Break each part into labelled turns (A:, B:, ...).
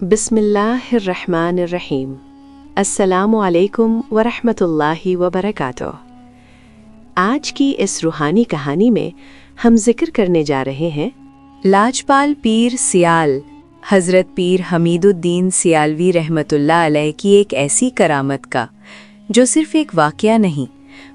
A: बिस्मिल्लाहिर्रहमानिर्रहीम। अस्सलामु अलैकुम वरहमतुल्लाहि वबरकातुह। आज की इस रूहानी कहानी में हम जिक्र करने जा रहे हैं लाजपाल पीर सियाल हज़रत पीर हमीदुद्दीन सियालवी रहमतुल्लाह अलैह की एक ऐसी करामत का जो सिर्फ एक वाक़या नहीं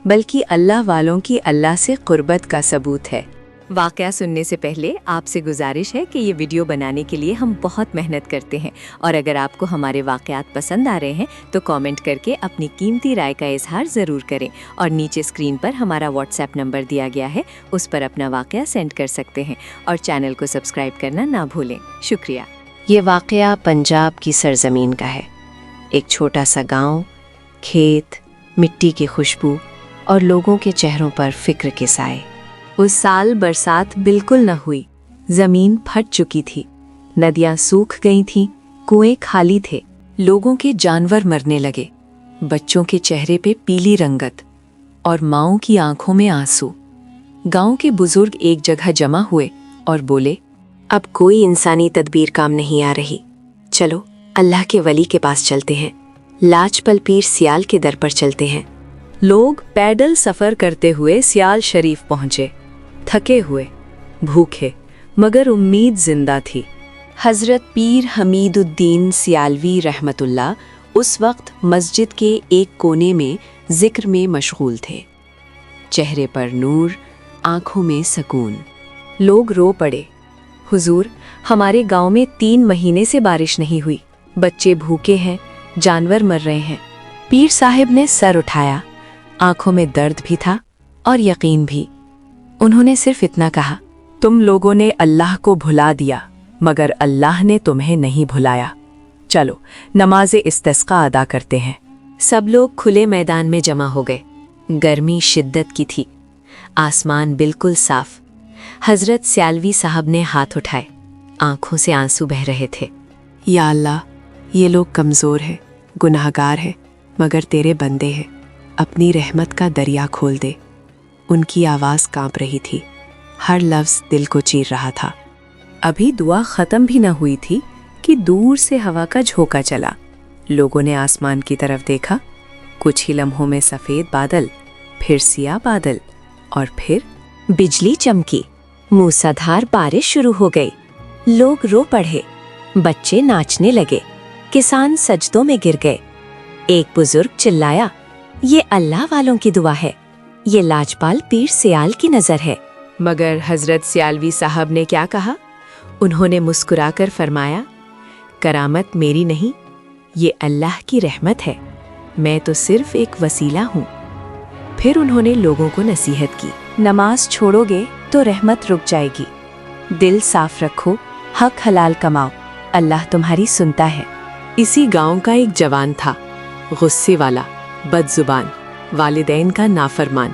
A: बल्कि अल्लाह वालों की अल्लाह से क़ुर्बत का सबूत है। वाक़या सुनने से पहले आपसे गुजारिश है कि ये वीडियो बनाने के लिए हम बहुत मेहनत करते हैं और अगर आपको हमारे वाक़यात पसंद आ रहे हैं तो कमेंट करके अपनी कीमती राय का इजहार ज़रूर करें और नीचे स्क्रीन पर हमारा व्हाट्सएप नंबर दिया गया है, उस पर अपना वाक़या सेंड कर सकते हैं और चैनल को सब्सक्राइब करना ना भूलें। शुक्रिया। ये वाक़या पंजाब की सरजमीन का है। एक छोटा सा गाँव, खेत, मिट्टी की खुशबू और लोगों के चेहरों पर फ़िक्र के साए। उस साल बरसात बिल्कुल न हुई, जमीन फट चुकी थी, नदियां सूख गई थीं, कुएं खाली थे, लोगों के जानवर मरने लगे, बच्चों के चेहरे पे पीली रंगत और माँओं की आंखों में आंसू। गांव के बुजुर्ग एक जगह जमा हुए और बोले, अब कोई इंसानी तदबीर काम नहीं आ रही, चलो अल्लाह के वली के पास चलते हैं, लाजपल पीर सियाल के दर पर चलते हैं। लोग पैदल सफ़र करते हुए सियाल शरीफ पहुँचे, थके हुए, भूखे, मगर उम्मीद जिंदा थी। हज़रत पीर हमीदुद्दीन सियालवी रहमतुल्लाह उस वक्त मस्जिद के एक कोने में जिक्र में मशगूल थे। चेहरे पर नूर, आंखों में सुकून। लोग रो पड़े, हुजूर, हमारे गांव में 3 महीने से बारिश नहीं हुई, बच्चे भूखे हैं, जानवर मर रहे हैं। पीर साहिब ने सर उठाया, आंखों में दर्द भी था और यकीन भी। उन्होंने सिर्फ इतना कहा, तुम लोगों ने अल्लाह को भुला दिया मगर अल्लाह ने तुम्हें नहीं भुलाया। चलो नमाज़े इस्तिस्का अदा करते हैं। सब लोग खुले मैदान में जमा हो गए। गर्मी शिद्दत की थी, आसमान बिल्कुल साफ। हज़रत सियालवी साहब ने हाथ उठाए, आंखों से आंसू बह रहे थे। या अल्लाह, ये लोग कमज़ोर हैं, गुनाहगार हैं, मगर तेरे बंदे हैं, अपनी रहमत का दरिया खोल दे। उनकी आवाज़ कांप रही थी, हर लफ्ज़ दिल को चीर रहा था। अभी दुआ ख़त्म भी न हुई थी कि दूर से हवा का झोंका चला। लोगों ने आसमान की तरफ देखा, कुछ ही लम्हों में सफ़ेद बादल, फिर सियाह बादल और फिर बिजली चमकी। मूसलाधार बारिश शुरू हो गई। लोग रो पड़े, बच्चे नाचने लगे, किसान सजदों में गिर गए। एक बुजुर्ग चिल्लाया, ये अल्लाह वालों की दुआ है, ये लाजपाल पीर सियाल की नज़र है। मगर हज़रत सियालवी साहब ने क्या कहा? उन्होंने मुस्कुराकर फरमाया, करामत मेरी नहीं, ये अल्लाह की रहमत है, मैं तो सिर्फ एक वसीला हूँ। फिर उन्होंने लोगों को नसीहत की, नमाज छोड़ोगे तो रहमत रुक जाएगी, दिल साफ रखो, हक हलाल कमाओ, अल्लाह तुम्हारी सुनता है। इसी गांव का एक जवान था, गुस्से वाला, बदजुबान, वालिदैन का नाफरमान।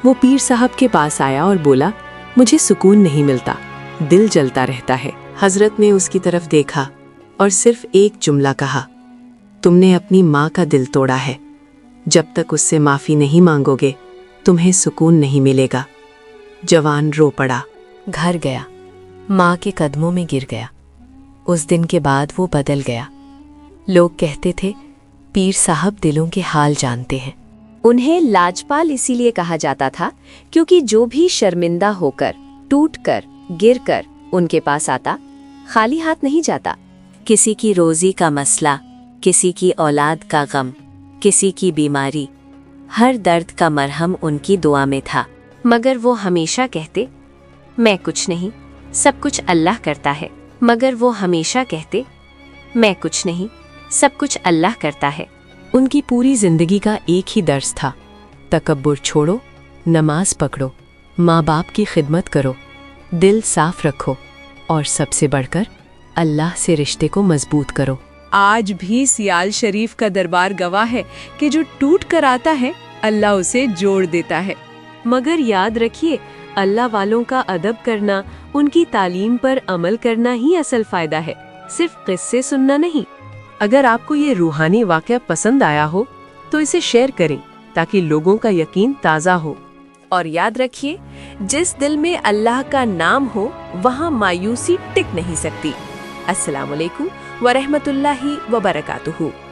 A: वो पीर साहब के पास आया और बोला, मुझे सुकून नहीं मिलता, दिल जलता रहता है। हजरत ने उसकी तरफ देखा और सिर्फ एक जुमला कहा, तुमने अपनी माँ का दिल तोड़ा है, जब तक उससे माफ़ी नहीं मांगोगे तुम्हें सुकून नहीं मिलेगा। जवान रो पड़ा, घर गया, माँ के कदमों में गिर गया। उस दिन के बाद वो बदल गया। लोग कहते थे, पीर साहब दिलों के हाल जानते हैं। उन्हें लाजपाल इसीलिए कहा जाता था क्योंकि जो भी शर्मिंदा होकर, टूटकर, गिरकर उनके पास आता, खाली हाथ नहीं जाता। किसी की रोजी का मसला, किसी की औलाद का गम, किसी की बीमारी, हर दर्द का मरहम उनकी दुआ में था। मगर वो हमेशा कहते, मैं कुछ नहीं, सब कुछ अल्लाह करता है। मगर वो हमेशा कहते, मैं कुछ नहीं, सब कुछ अल्लाह करता है। उनकी पूरी जिंदगी का एक ही दर्स था, तकब्बुर छोड़ो, नमाज पकड़ो, माँ बाप की खिदमत करो, दिल साफ रखो और सबसे बढ़कर अल्लाह से रिश्ते को मजबूत करो। आज भी सियाल शरीफ का दरबार गवाह है कि जो टूट कर आता है अल्लाह उसे जोड़ देता है। मगर याद रखिए, अल्लाह वालों का अदब करना, उनकी तालीम पर अमल करना ही असल फायदा है, सिर्फ किस्से सुनना नहीं। अगर आपको ये रूहानी वाक़या पसंद आया हो तो इसे शेयर करें ताकि लोगों का यकीन ताज़ा हो। और याद रखिए, जिस दिल में अल्लाह का नाम हो वहाँ मायूसी टिक नहीं सकती। अस्सलाम वालेकुम ورحمۃ اللہ وبرکاتہ۔